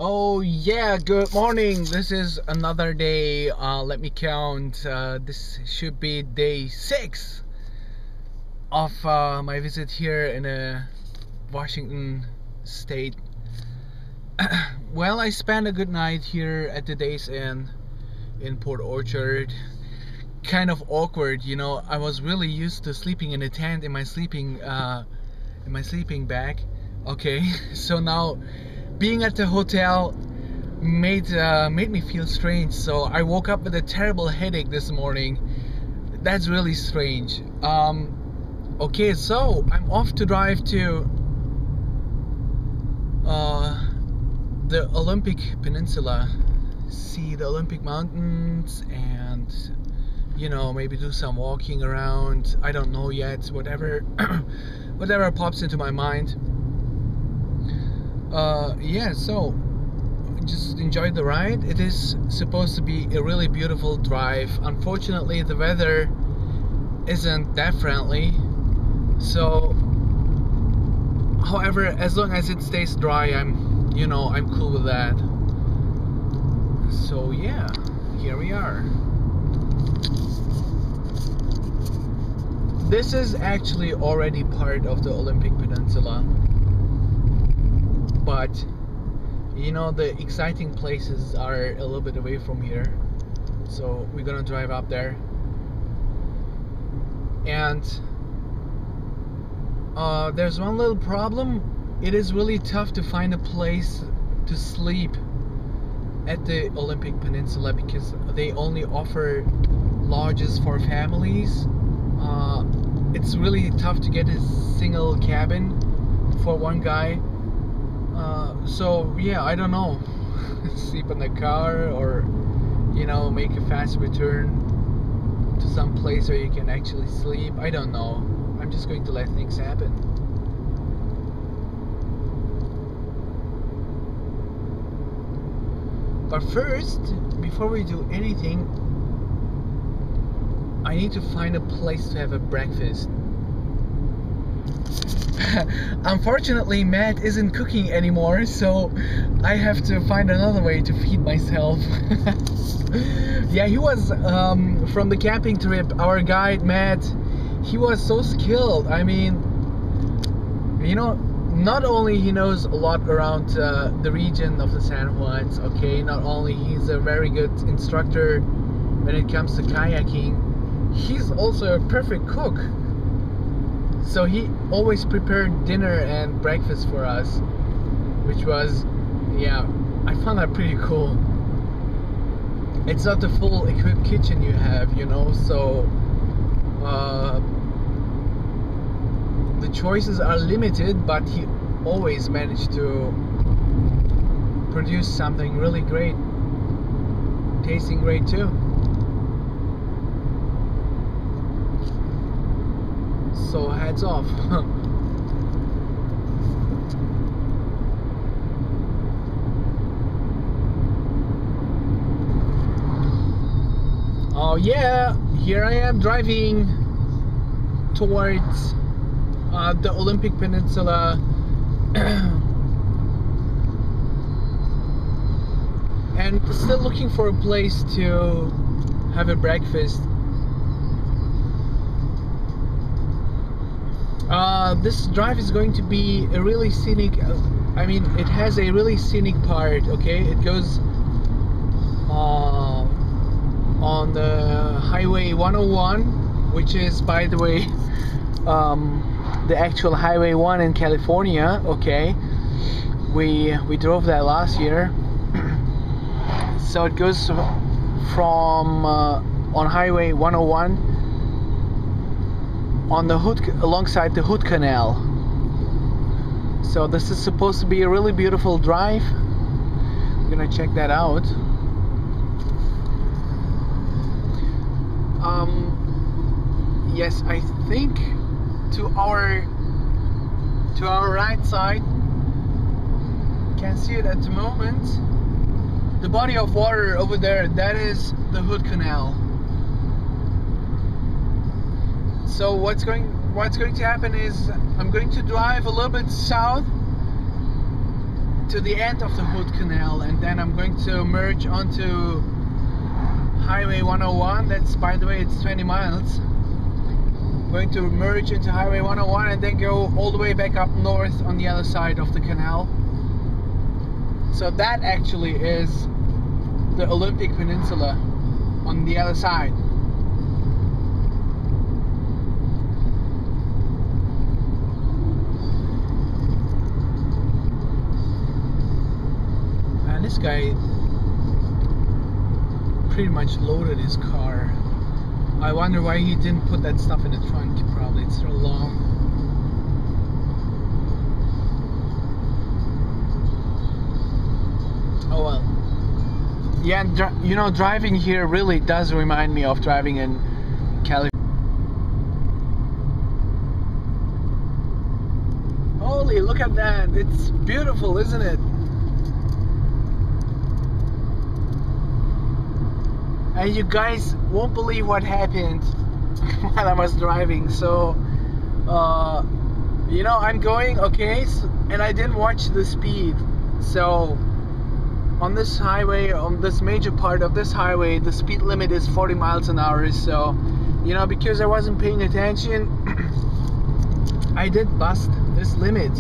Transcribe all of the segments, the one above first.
Oh yeah, good morning. This is another day. Let me count. This should be day 6 of my visit here in Washington State. Well, I spent a good night here at the Days Inn in Port Orchard. Kind of awkward, you know. I was really used to sleeping in a tent in my sleeping bag. Okay, so now being at the hotel made me feel strange. So I woke up with a terrible headache this morning. That's really strange. Okay, so I'm off to drive to the Olympic Peninsula, see the Olympic Mountains, and maybe do some walking around. I don't know yet. Whatever whatever pops into my mind. Yeah, so just enjoy the ride. It is supposed to be a really beautiful drive. Unfortunately, the weather isn't that friendly. So, however, as long as it stays dry, I'm cool with that. So yeah, here we are. This is actually already part of the Olympic Peninsula, but the exciting places are a little bit away from here, so we're gonna drive up there. And there's one little problem. It is really tough to find a place to sleep at the Olympic Peninsula because they only offer lodges for families. It's really tough to get a single cabin for one guy. So yeah, I don't know. Sleep in the car, or make a fast return to some place where you can actually sleep. I don't know. I'm just going to let things happen. But first, before we do anything, I need to find a place to have a breakfast. Unfortunately, Matt isn't cooking anymore, so I have to find another way to feed myself. Yeah, he was from the camping trip. Our guide Matt, he was so skilled. I mean, not only he knows a lot around the region of the San Juans. Okay, not only he's a very good instructor when it comes to kayaking, he's also a perfect cook. So he always prepared dinner and breakfast for us, which was, yeah, I found that pretty cool. It's not the full equipped kitchen you have, so the choices are limited, but he always managed to produce something really great, tasting great too. So heads off. Oh yeah, here I am driving towards the Olympic Peninsula. And still looking for a place to have a breakfast. This drive is going to be a really scenic, it has a really scenic part, okay? It goes on the Highway 101, which is, by the way, the actual Highway 1 in California, okay? We drove that last year. So it goes from on Highway 101 on the alongside the Hood Canal. So this is supposed to be a really beautiful drive. I'm gonna check that out. Yes, I think to our right side, can't see it at the moment, the body of water over there, that is the Hood Canal. So what's going to happen is I'm going to drive a little bit south to the end of the Hood Canal, and then I'm going to merge onto Highway 101. That's, by the way, it's 20 miles. I'm going to merge into Highway 101 and then go all the way back up north on the other side of the canal. So that actually is the Olympic Peninsula on the other side. And this guy pretty much loaded his car. I wonder why he didn't put that stuff in the trunk. Probably it's so long. Oh well. Yeah, and you know, driving here really does remind me of driving in California. Holy, look at that! It's beautiful, isn't it? And you guys won't believe what happened while I was driving. So, you know, I'm going, okay, and I didn't watch the speed. So, on this highway, on this major part of this highway, the speed limit is 40 miles an hour. So, you know, because I wasn't paying attention, I did bust this limit.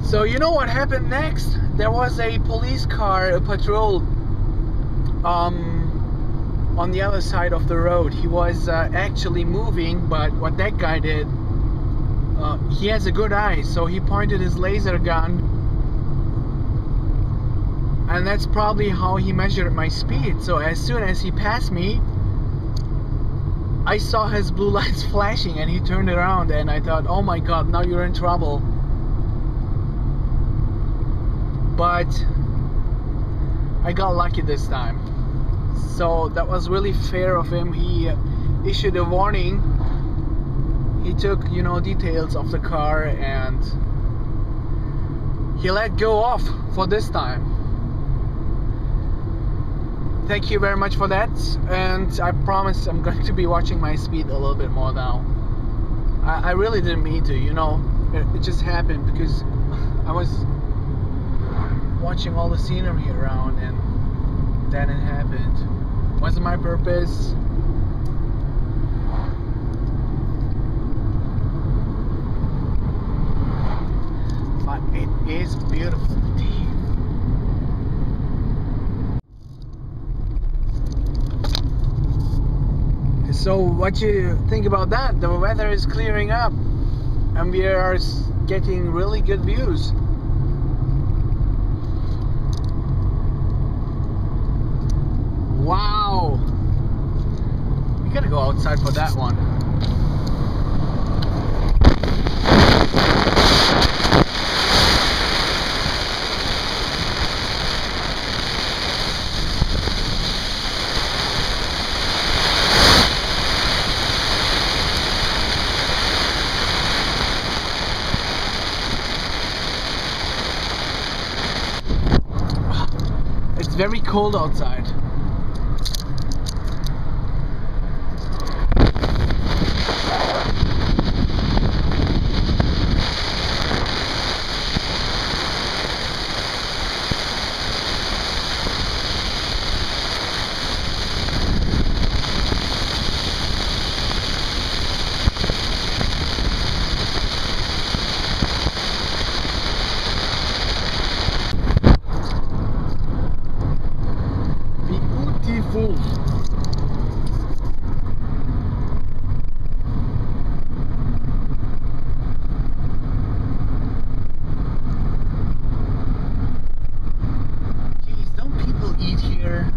So, you know what happened next? There was a police car, a patrol, on the other side of the road. He was actually moving, but what that guy did, he has a good eye, so he pointed his laser gun, and that's probably how he measured my speed. So as soon as he passed me, I saw his blue lights flashing, and he turned around, and I thought, oh my god, now you're in trouble. But I got lucky this time. So that was really fair of him. He issued a warning. He took, you know, details of the car, and he let go off for this time. Thank you very much for that, and I promise I'm going to be watching my speed a little bit more now. I really didn't mean to, you know. It just happened because I was watching all the scenery around, and then it happened. Wasn't my purpose. But it is beautiful indeed. So what you think about that? The weather is clearing up and we are getting really good views. Wow! We gotta go outside for that one. It's very cold outside. Beautiful. Jeez, don't people eat here?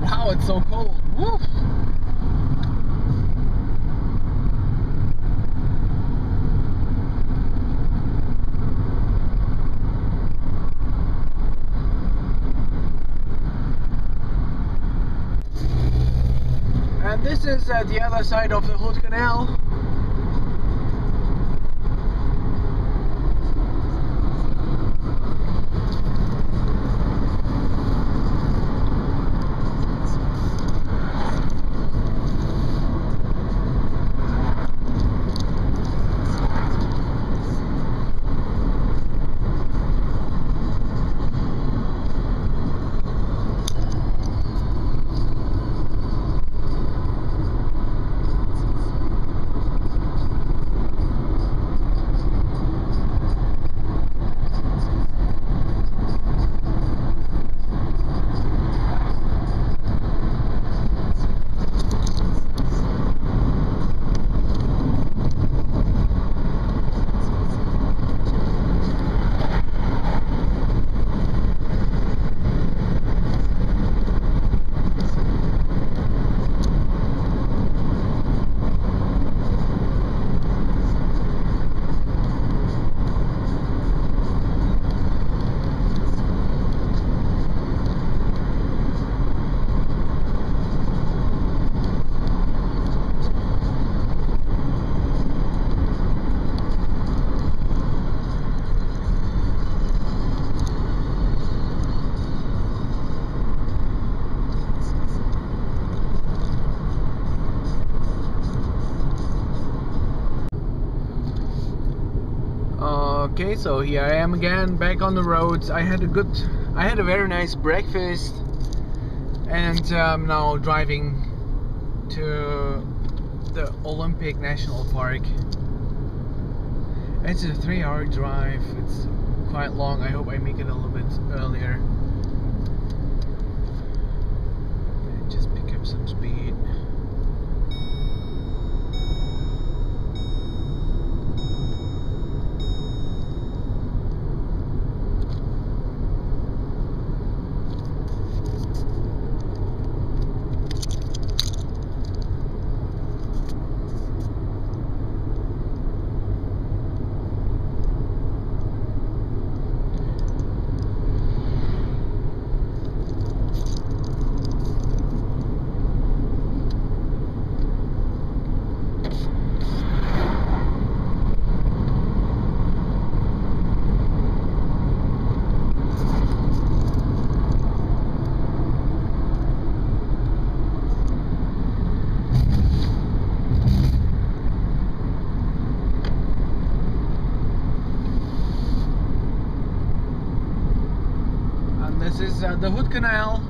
Wow, it's so cold. Woo! And this is the other side of the Hood Canal. Okay, so here I am again, back on the roads. I had a very nice breakfast, and I'm now driving to the Olympic National Park. It's a 3-hour drive. It's quite long. I hope I make it a little bit earlier. And just pick up some speed. This is the Hood Canal.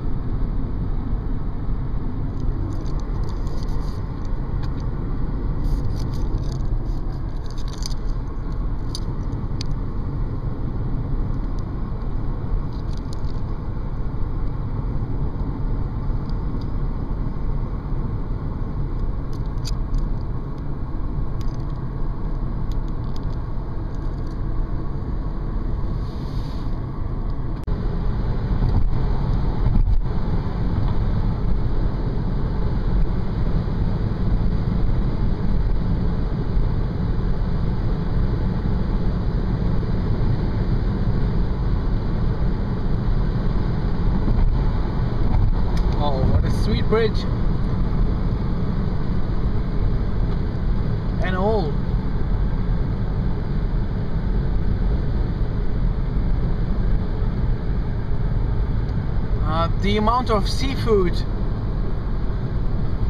Sweet bridge and old. The amount of seafood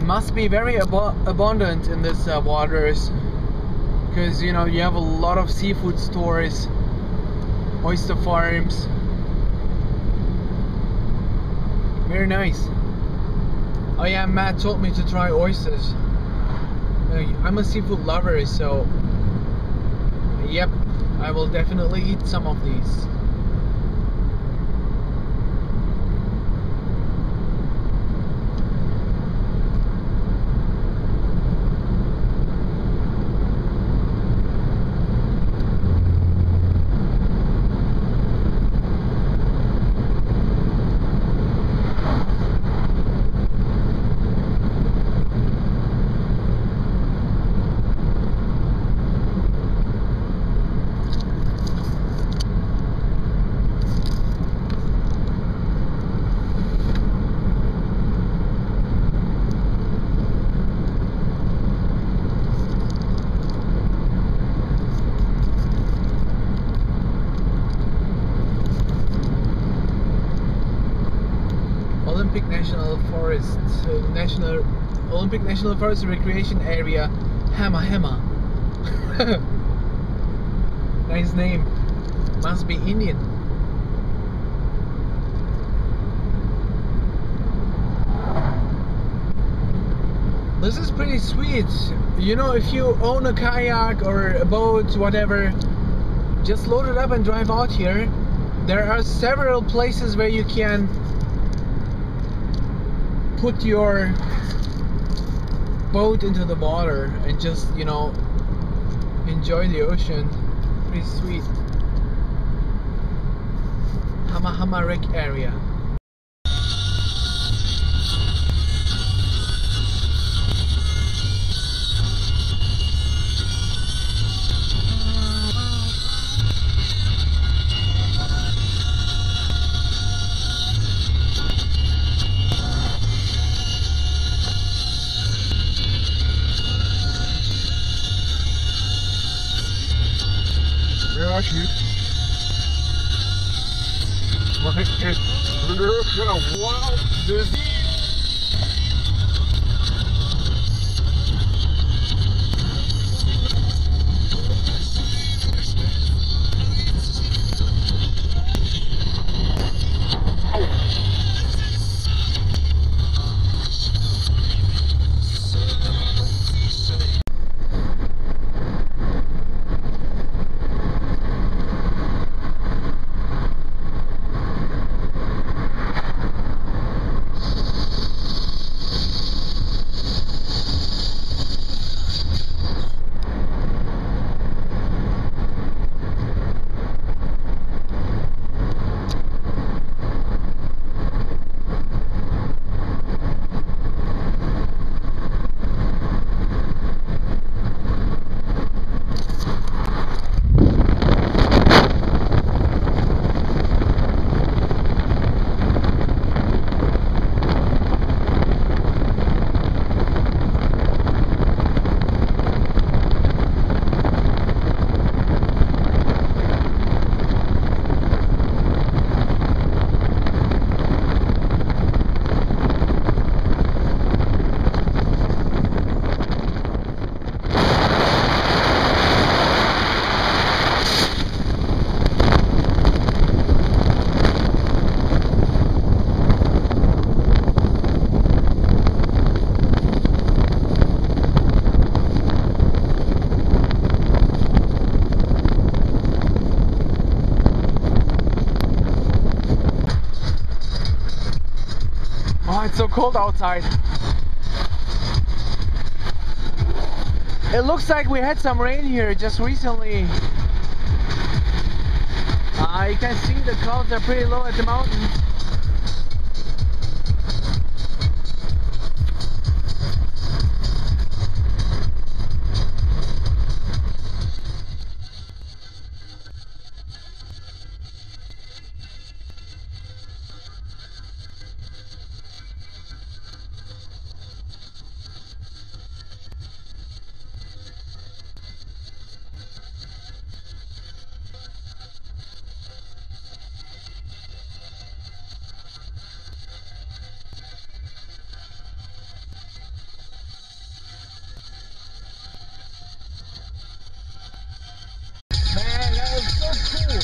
must be very abundant in this waters, because you know you have a lot of seafood stores, oyster farms. Very nice. Oh yeah, Matt told me to try oysters. I'm a seafood lover, so yep, I will definitely eat some of these. Olympic National Forest Recreation Area, Hamma. Nice name. Must be Indian. This is pretty sweet. You know, if you own a kayak or a boat, whatever, just load it up and drive out here. There are several places where you can put your boat into the water and just, you know, enjoy the ocean. Pretty sweet. Hamma area. Wow, Oh, it's so cold outside. It looks like we had some rain here just recently. You can see the clouds are pretty low at the mountains. Man, that was so cool.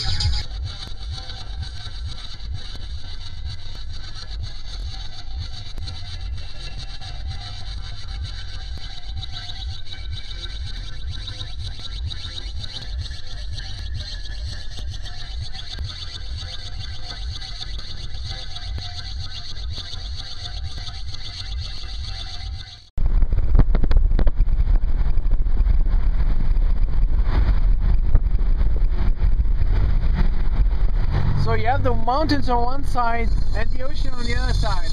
So you have the mountains on one side and the ocean on the other side.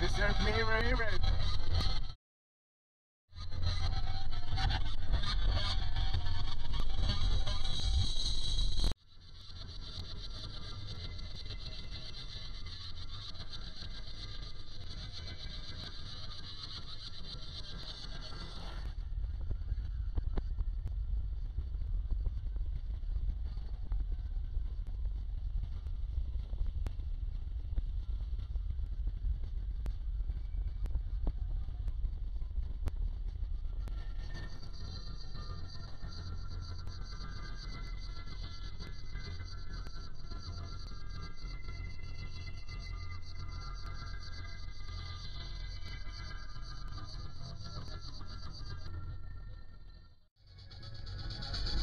This is my favorite.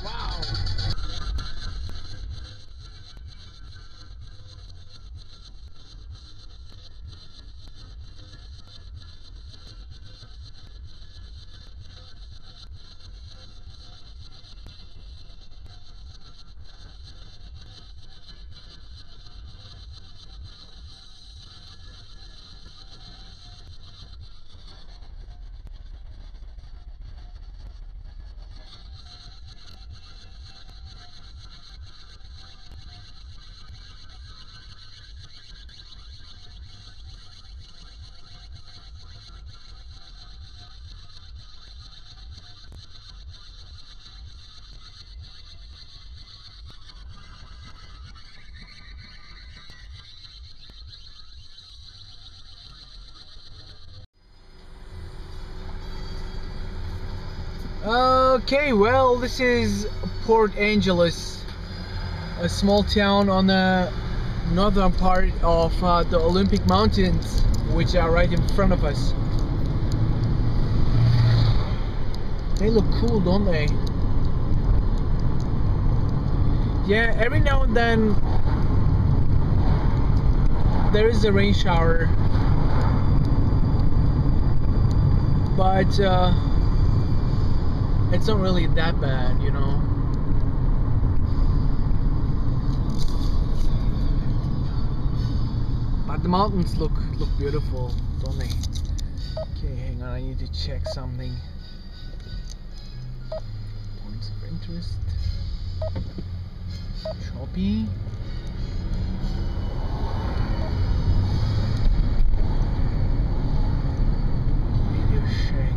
Wow. Okay, well, this is Port Angeles, a small town on the northern part of the Olympic Mountains, which are right in front of us. They look cool, don't they? Yeah, every now and then there is a rain shower, but it's not really that bad, you know. But the mountains look beautiful, don't they? Okay, hang on, I need to check something. Points of interest. Choppy. Video shack.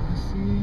Let's see.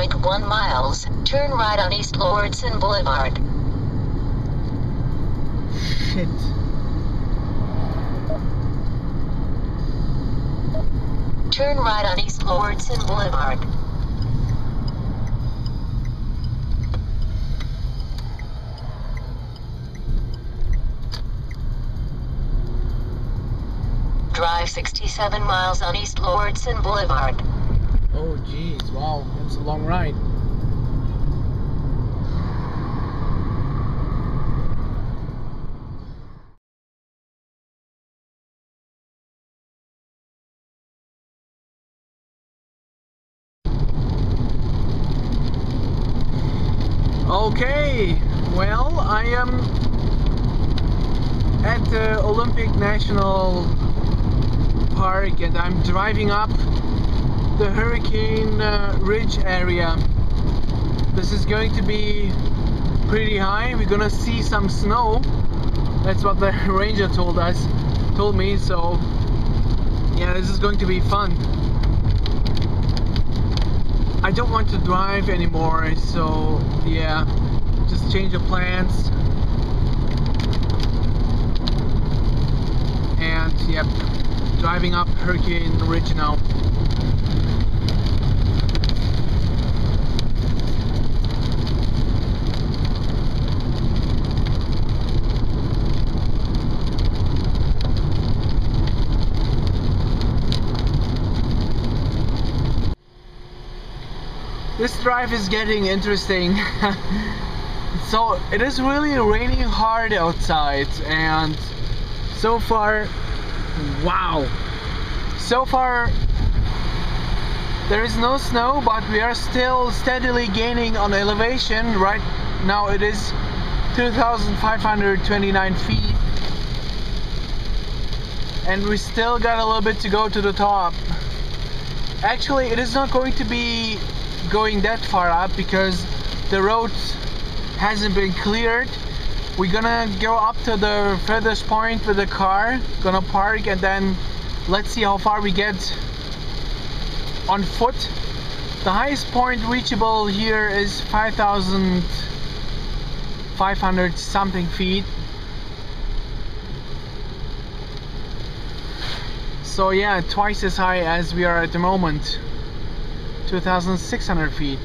1.1 miles, turn right on East Lordson Boulevard. Shit. Turn right on East Lordson Boulevard. Drive 67 miles on East Lordson Boulevard. Oh geez, wow, that's a long ride. Okay, well, I am at the Olympic National Park and I'm driving up the Hurricane Ridge area. This is going to be pretty high. We're gonna see some snow. That's what the ranger told me, so yeah, this is going to be fun. I don't want to drive anymore, so yeah, just change of plans. And yep, driving up Hurricane Ridge now. This drive is getting interesting. So it is really raining hard outside, and so far, wow, so far there is no snow, but we are still steadily gaining on elevation. Right now it is 2,529 feet, and we still got a little bit to go to the top. Actually, it is not going to be going that far up because the road hasn't been cleared. We're gonna go up to the furthest point with the car, gonna park, and then let's see how far we get on foot. The highest point reachable here is 5,500 something feet. So yeah, twice as high as we are at the moment. 2,600 feet.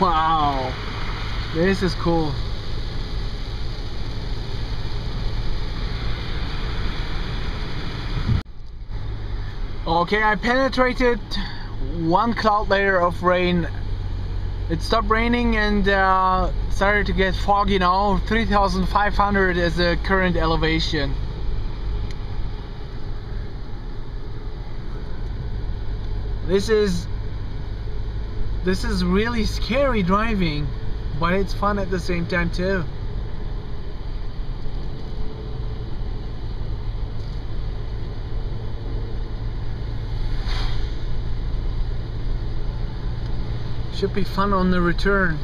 Wow, this is cool. Okay, I penetrated one cloud layer of rain. It stopped raining and started to get foggy now. 3,500 is the current elevation. This is really scary driving, but it's fun at the same time too. Should be fun on the return.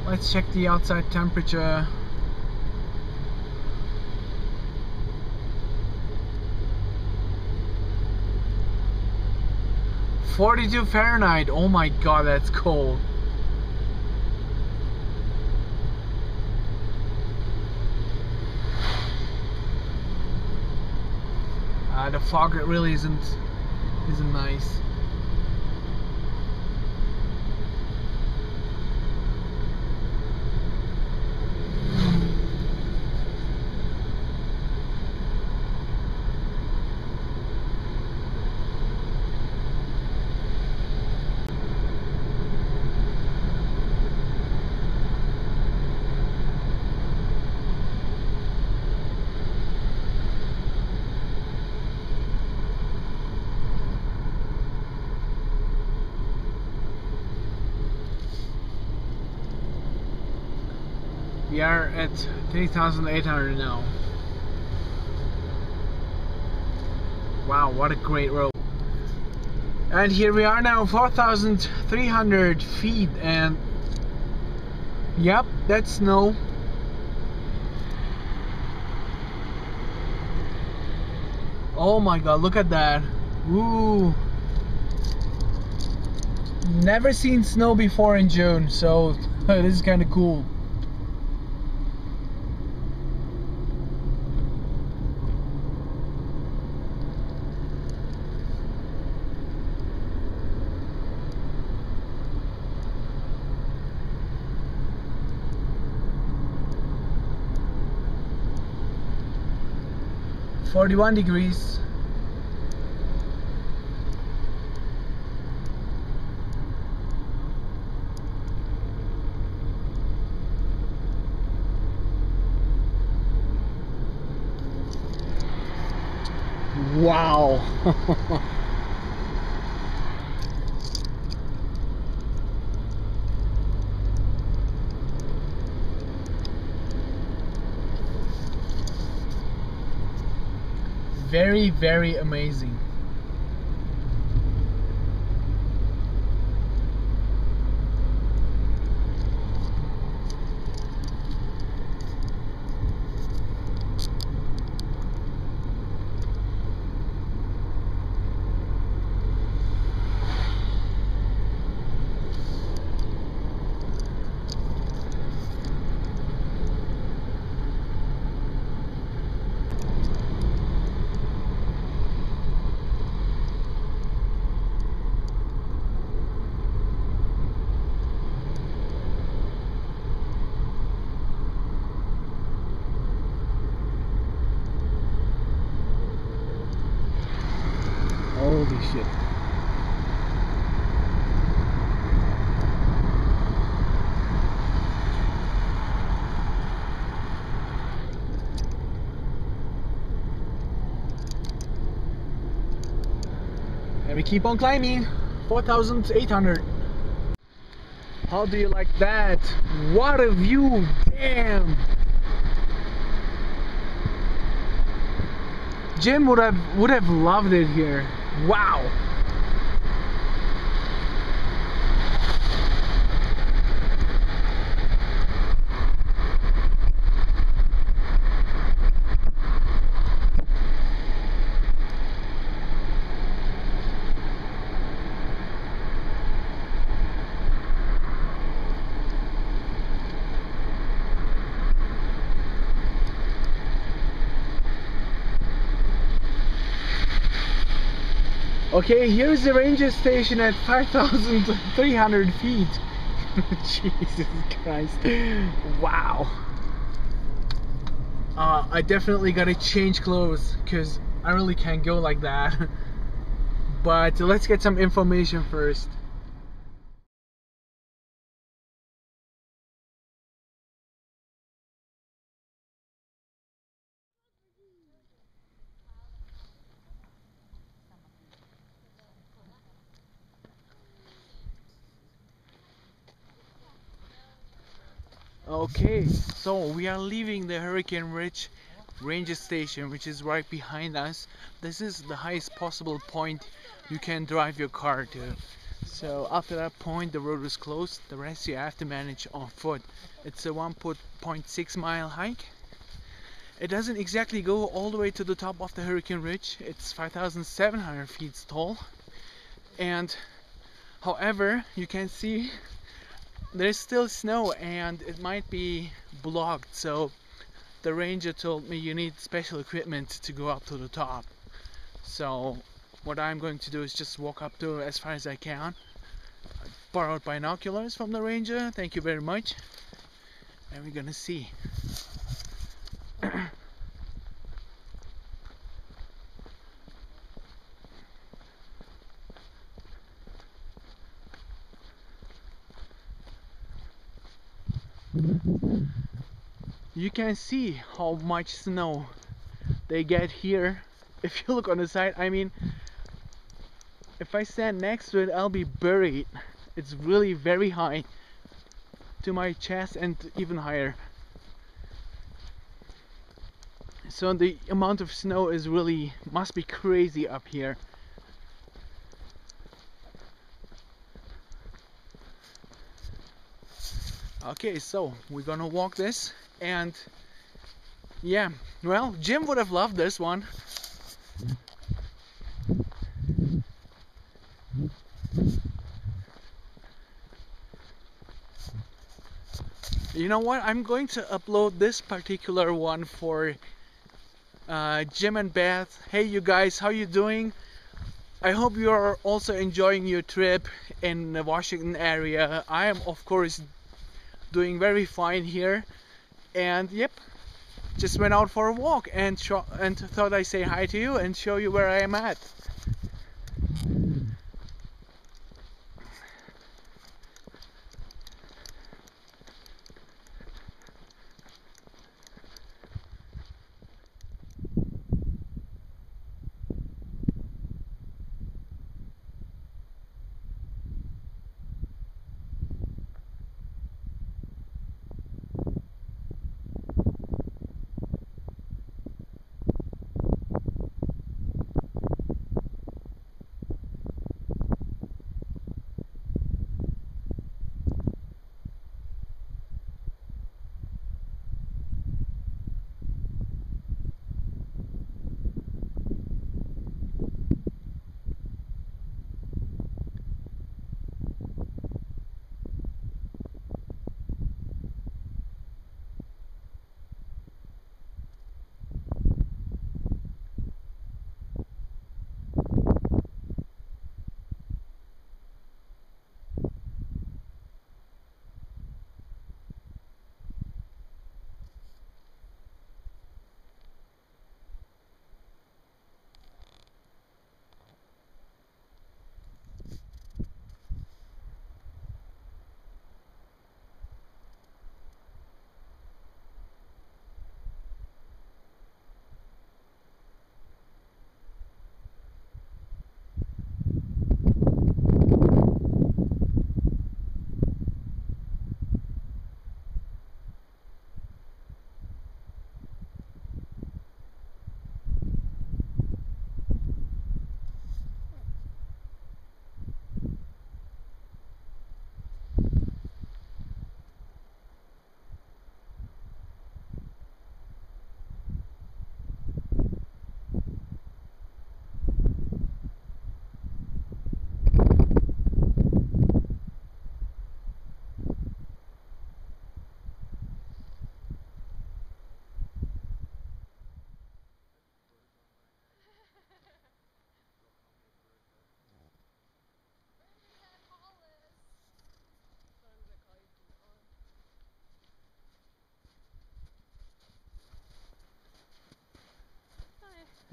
Let's check the outside temperature. -42 Fahrenheit. Oh my god, that's cold. The fog really isn't nice. We are at 3,800 now. Wow, what a great road. And here we are now, 4,300 feet, and yep, that's snow. Oh my god, look at that. Ooh. Never seen snow before in June, so this is kind of cool. "41 degrees. Wow. Very, very amazing. Holy shit. And we keep on climbing. 4,800. How do you like that? What a view! Damn! Jim would have loved it here. Wow! Okay, here's the ranger station at 5,300 feet. Jesus Christ. Wow. I definitely gotta change clothes because I really can't go like that. But let's get some information first. Okay, so we are leaving the Hurricane Ridge ranger station, which is right behind us. This is the highest possible point you can drive your car to. So after that point the road is closed. The rest you have to manage on foot. It's a 1.6 mile hike. It doesn't exactly go all the way to the top of the Hurricane Ridge. It's 5,700 feet tall, and however you can see there's still snow and it might be blocked, so the ranger told me you need special equipment to go up to the top. So what I'm going to do is just walk up to as far as I can. I borrowed binoculars from the ranger, thank you very much, and we're gonna see. You can see how much snow they get here. If you look on the side, I mean, if I stand next to it, I'll be buried. It's really very high to my chest and even higher. So the amount of snow is really must be crazy up here. Okay, so we're gonna walk this, and yeah, well, Jim would have loved this one. You know what? I'm going to upload this particular one for Jim and Beth. Hey, you guys, how you doing? I hope you are also enjoying your trip in the Washington area. I am, of course, doing very fine here, and yep, just went out for a walk and thought I'd say hi to you and show you where I am at.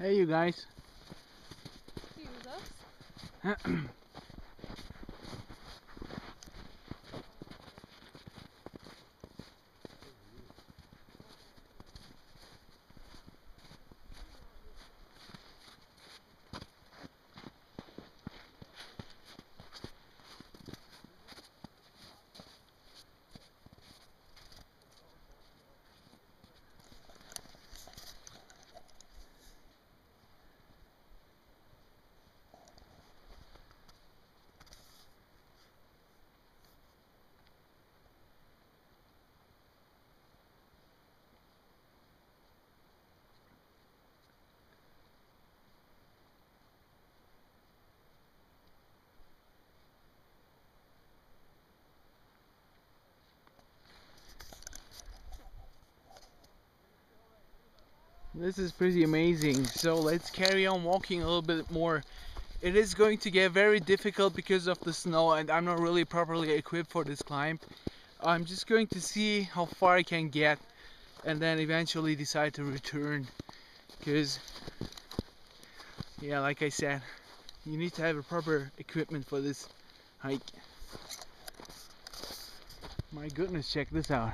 Hey, you guys. This is pretty amazing. So let's carry on walking a little bit more. It is going to get very difficult because of the snow, and I'm not really properly equipped for this climb. I'm just going to see how far I can get and then eventually decide to return, because yeah, like I said, you need to have a proper equipment for this hike. My goodness, check this out.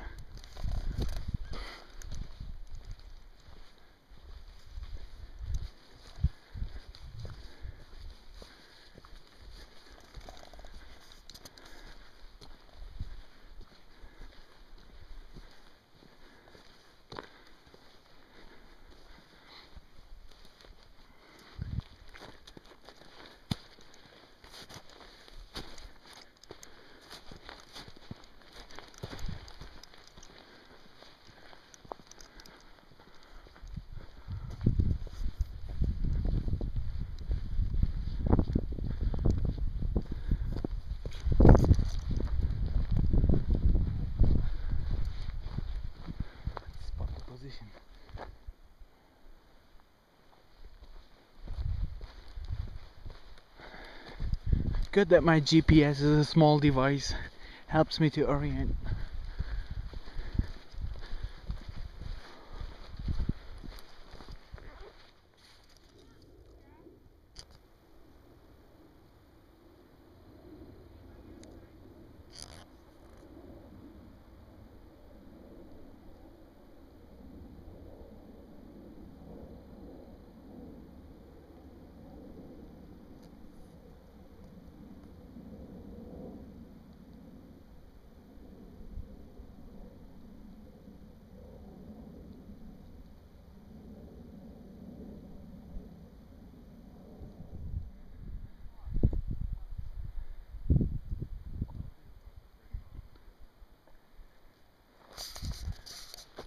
position. Good that my GPS is a small device, helps me to orient.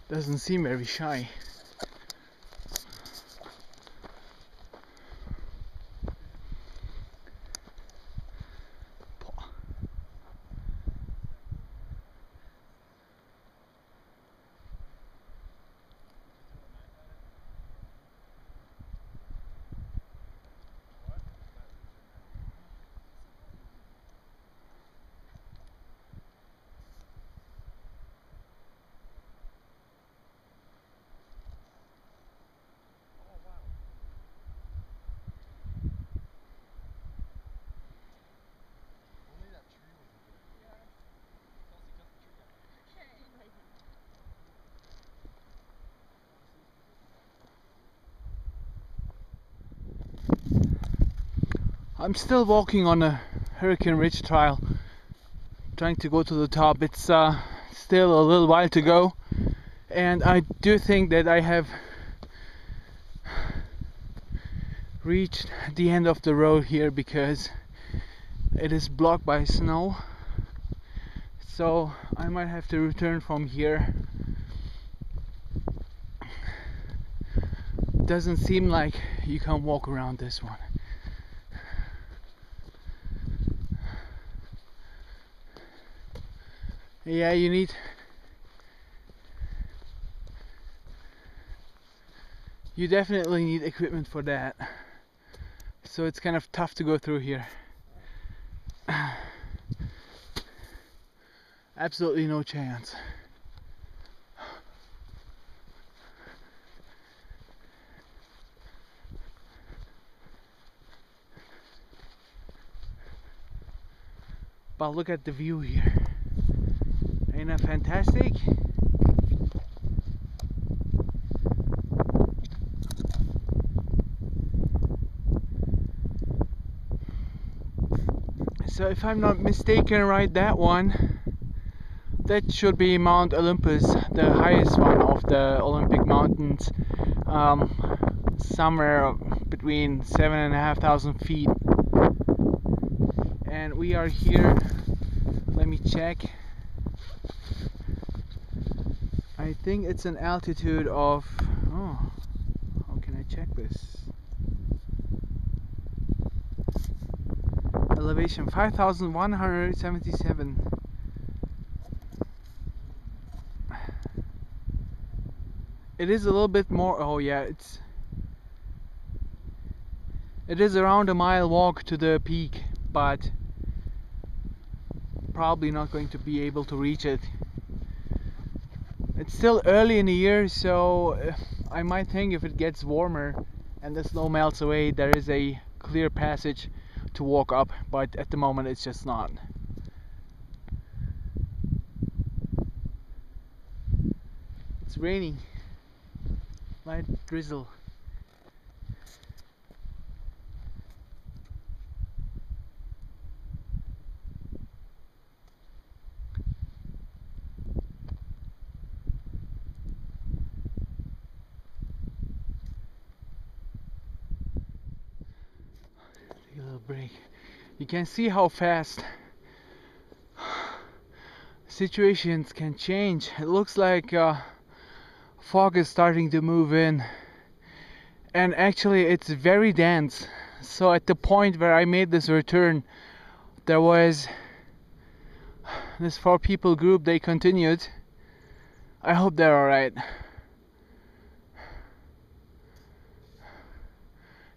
Doesn't seem very shy. I'm still walking on a Hurricane Ridge trail, trying to go to the top. It's still a little while to go, and I do think that I have reached the end of the road here because it is blocked by snow, so I might have to return from here. Doesn't seem like you can walk around this one. Yeah, you definitely need equipment for that, so it's kind of tough to go through here. Absolutely no chance. But look at the view here. Ain't that fantastic? So if I'm not mistaken, right, that should be Mount Olympus, the highest one of the Olympic mountains, somewhere between 7,500 feet. And we are here, let me check, I think it's an altitude of, oh, how can I check this? Elevation 5,177. It is a little bit more, oh yeah, it is around a mile walk to the peak, but probably not going to be able to reach it. It's still early in the year, so I might think if it gets warmer and the snow melts away, there is a clear passage to walk up, but at the moment it's just not. It's raining, light drizzle. Take a little break. You can see how fast situations can change. It looks like fog is starting to move in, and actually it's very dense. So at the point where I made this return, there was this 4 people group. They continued. I hope they're alright.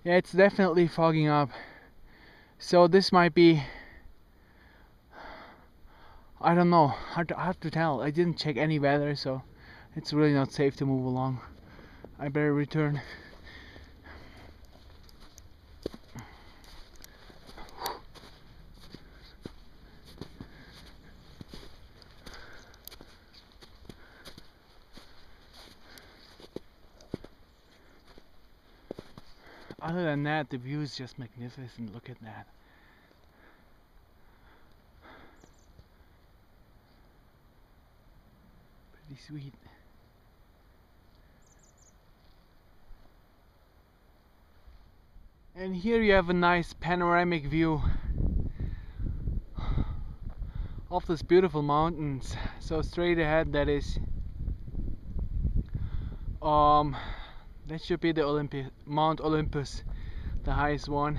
Yeah, it's definitely fogging up. So this might be, I don't know, hard to tell. I didn't check any weather, so it's really not safe to move along. I better return. Other than that, the view is just magnificent. Look at that. Pretty sweet. And here you have a nice panoramic view of these beautiful mountains. So straight ahead, that is that should be the Mount Olympus, the highest one.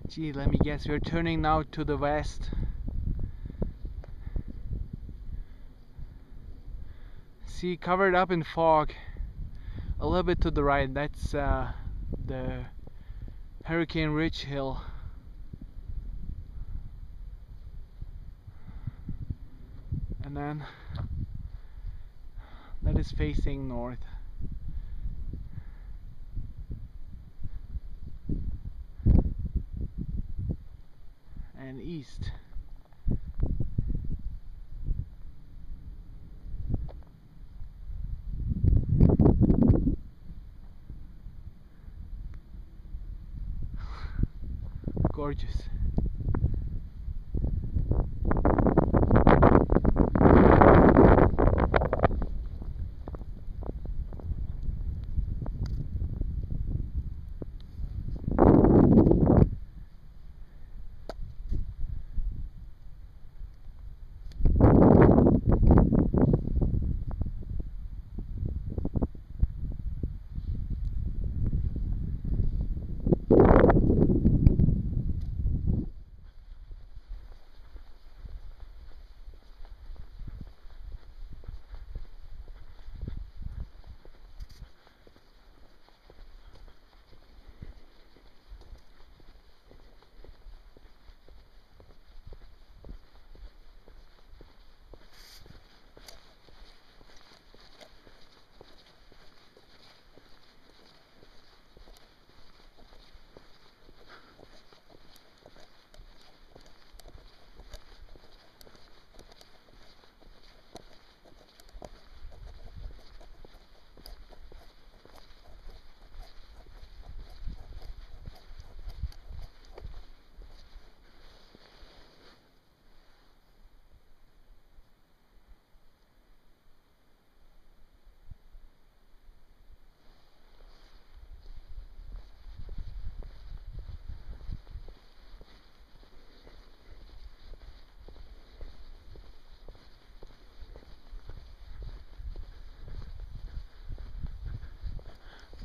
Gee, let me guess, we're turning now to the west. See, covered up in fog. A little bit to the right, that's the Hurricane Ridge Hill. And then that is facing north. And east. Gorgeous.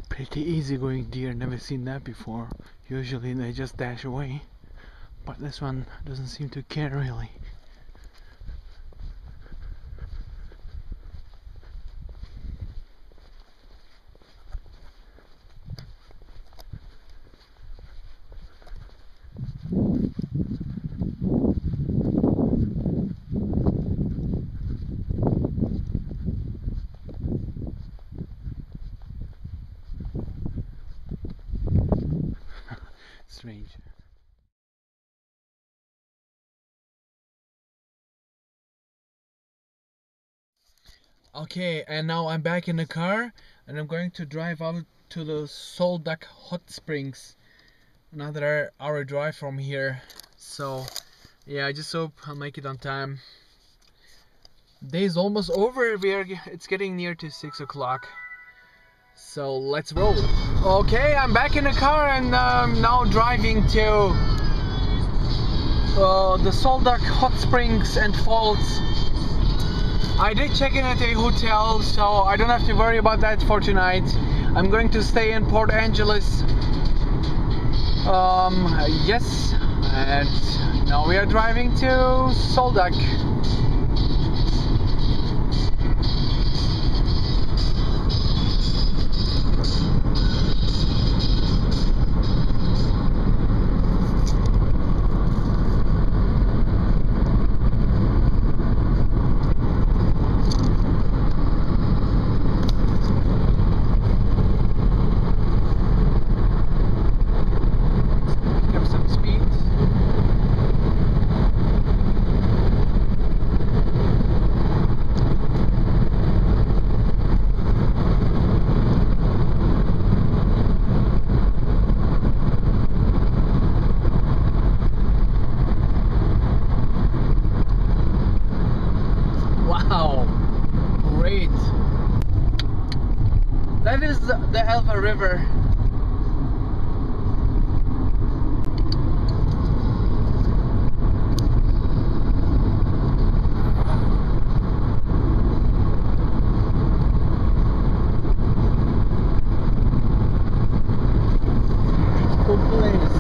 Pretty easygoing deer, never seen that before. Usually they just dash away, but this one doesn't seem to care really. Strange. Okay, and now I'm back in the car and I'm going to drive out to the Solduck Hot Springs. Another hour drive from here. So yeah, I just hope I'll make it on time. Day's almost over. It's getting near to 6 o'clock. So let's roll. Okay, I'm back in the car and now driving to the Solduck Hot Springs and Falls. I did check in at a hotel, so I don't have to worry about that for tonight. I'm going to stay in Port Angeles. Yes, and now we are driving to Solduck. That is the Elva River. Cool place.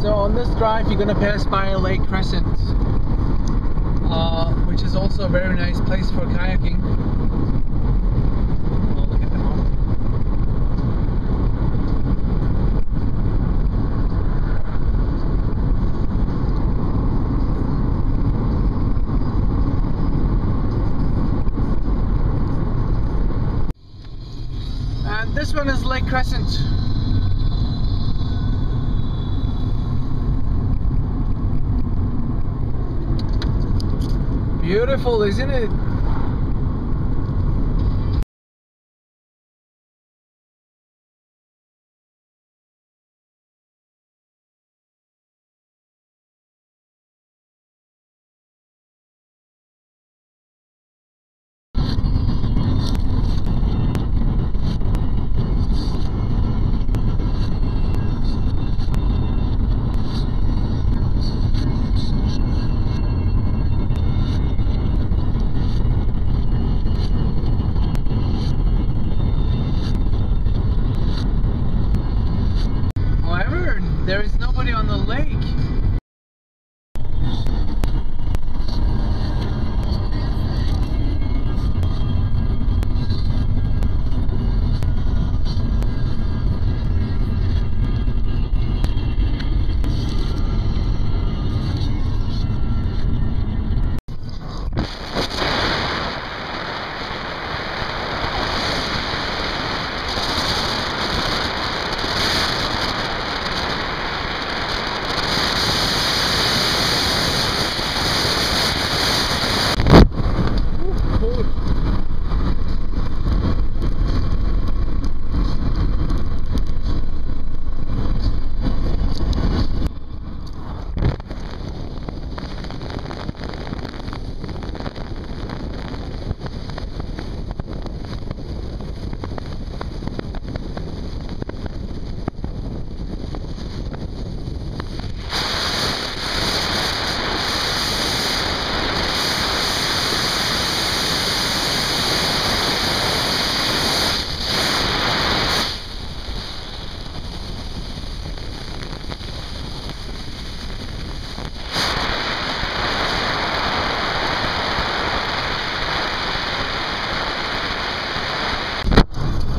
So on this drive you're gonna pass by Lake Crescent, which is also a very nice place for kayaking. Oh, look at the mountain. And this one is Lake Crescent. Beautiful, isn't it? However, there is nobody on the lake.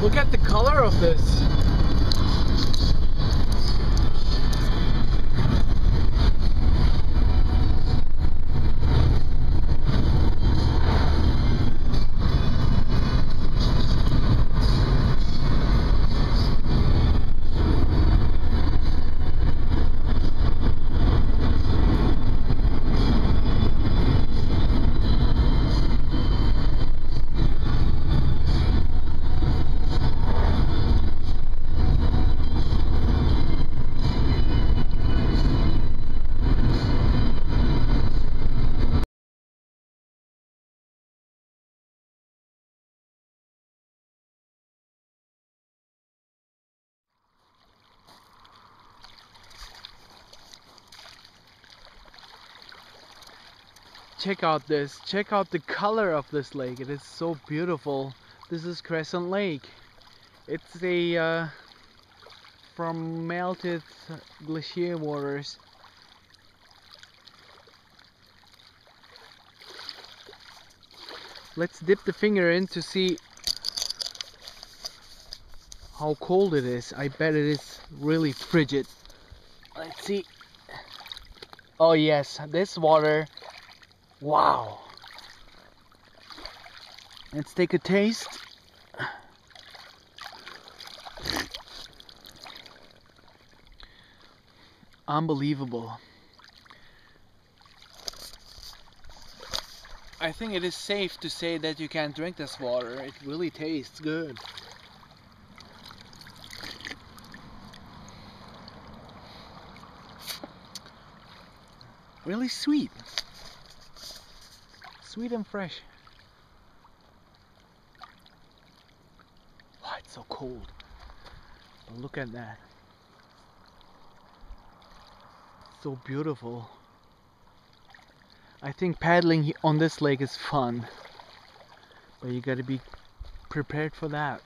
Look at the color of this. Check out this. Check out the color of this lake. It is so beautiful. This is Crescent Lake. It's a from melted glacier waters. Let's dip the finger in to see how cold it is. I bet it is really frigid. Let's see. Oh yes, this water. Wow. Let's take a taste. Unbelievable. I think it is safe to say that you can't drink this water. It really tastes good. really sweet. Sweet and fresh. Wow, it's so cold. But look at that. So beautiful. I think paddling on this lake is fun, but you gotta be prepared for that.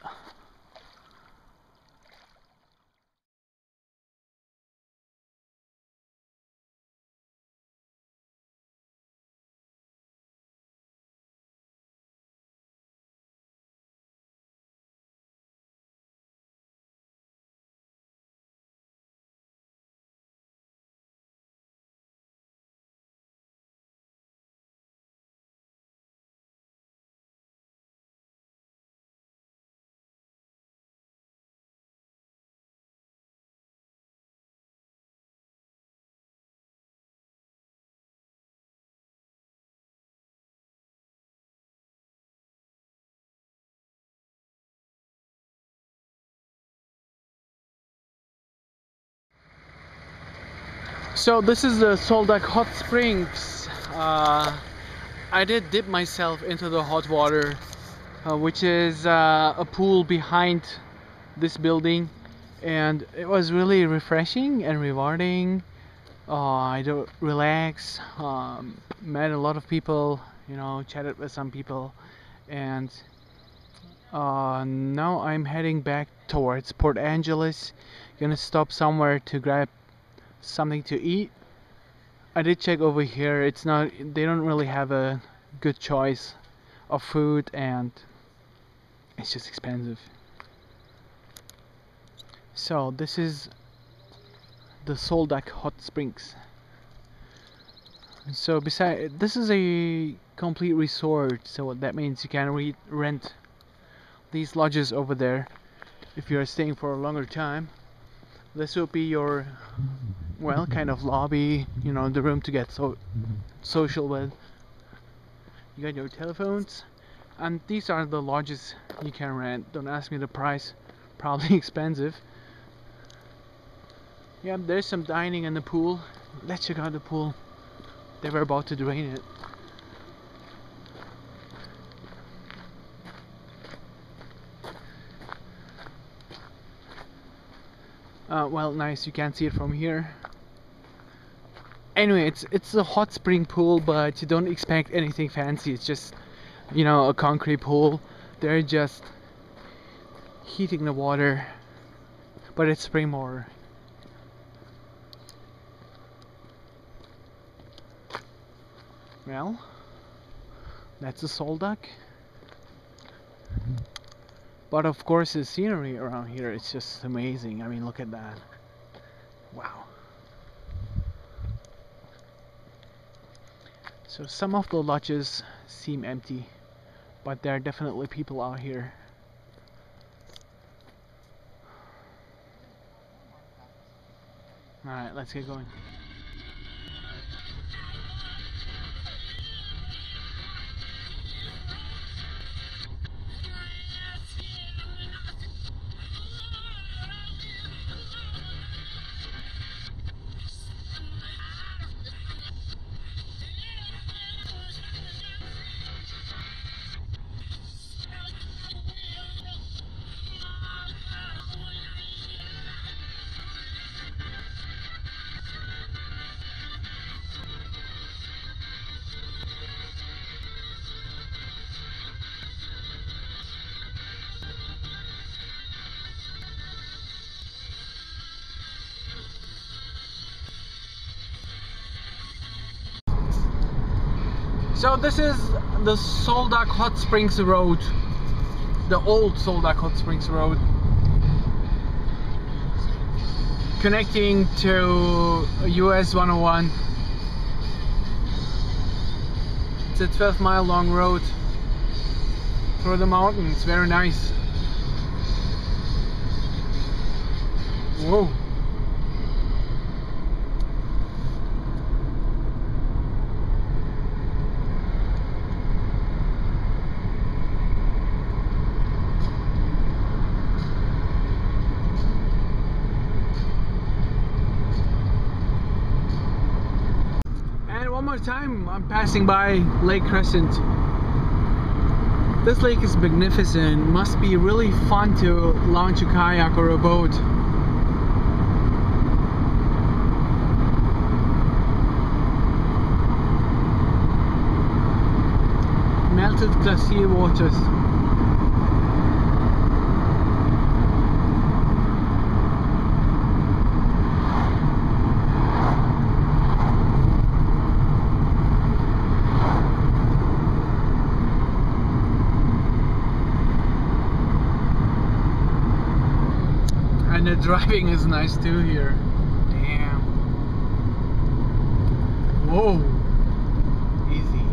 So this is the Soldak Hot Springs. I did dip myself into the hot water, which is a pool behind this building, and it was really refreshing and rewarding. I do relax, met a lot of people, you know, chatted with some people, and now I'm heading back towards Port Angeles. Gonna stop somewhere to grab something to eat. I did check over here, it's not, they don't really have a good choice of food, and it's just expensive. So this is the Soldak Hot Springs. So this is a complete resort, so that means you can rent these lodges over there if you're staying for a longer time. This will be your, well, kind of lobby, you know, the room to get social with. You got your telephones, and these are the lodges you can rent. Don't ask me the price, probably expensive. Yeah, there's some dining in the pool. Let's check out the pool. They were about to drain it. Well, nice, you can't see it from here. Anyway, it's a hot spring pool, but you don't expect anything fancy. It's just, you know, a concrete pool. They're just heating the water, but it's spring water. Well, that's a Soldak. But of course the scenery around here is just amazing. I mean, look at that. Wow. So some of the lodges seem empty, but there are definitely people out here. Alright, let's get going. So this is the Soldak Hot Springs Road, the old Soldak Hot Springs Road, connecting to US 101. It's a 12-mile long road through the mountains, very nice. Whoa. more time, I'm passing by Lake Crescent. This lake is magnificent. Must be really fun to launch a kayak or a boat. Melted glacier waters. And the driving is nice too here. Damn. Whoa. Easy.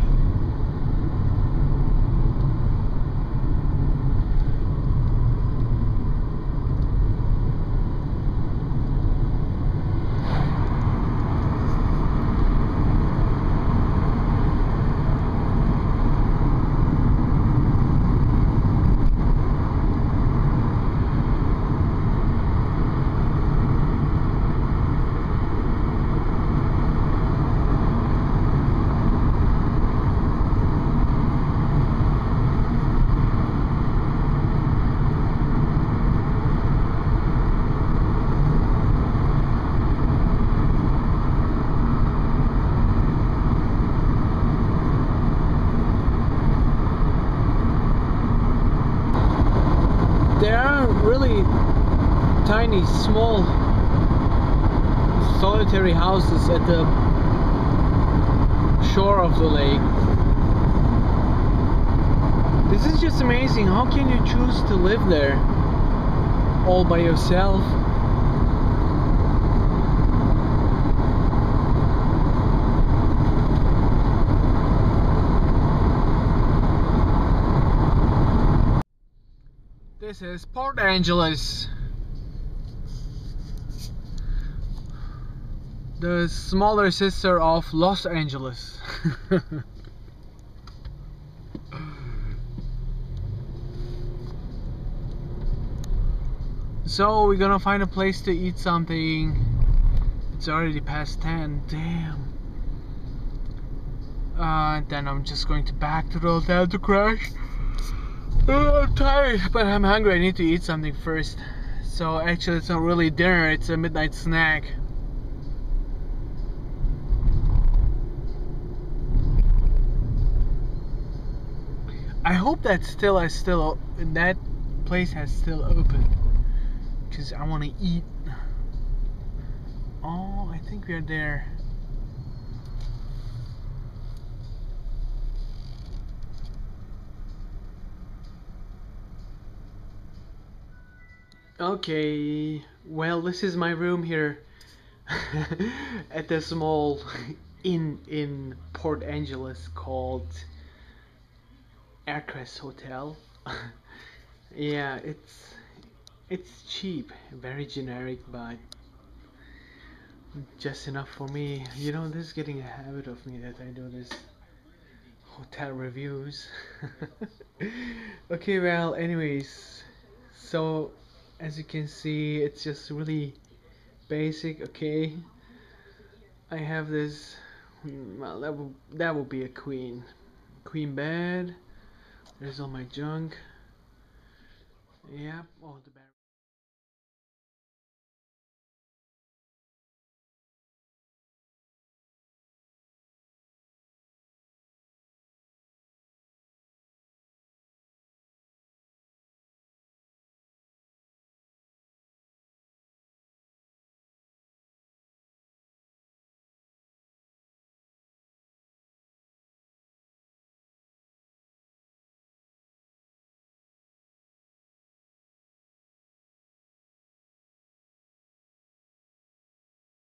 There are really tiny, small, solitary houses at the shore of the lake. This is just amazing. How can you choose to live there all by yourself? This is Port Angeles, the smaller sister of Los Angeles. So we're gonna find a place to eat something. It's already past 10, damn. Then I'm just going to back to the hotel to crash. I'm tired, but I'm hungry. I need to eat something first. So actually it's not really dinner, it's a midnight snack. I hope that that place has still open, because I want to eat. Oh, I think we are there. Okay, well, this is my room here at the small inn in Port Angeles called Aircrest Hotel. Yeah, it's cheap, very generic, but just enough for me. You know, this is getting a habit of me that I do this hotel reviews. Okay, well, anyways, so as you can see, it's just really basic. Okay, I have this. Well, that will be a queen bed. There's all my junk. Yep, all the bed.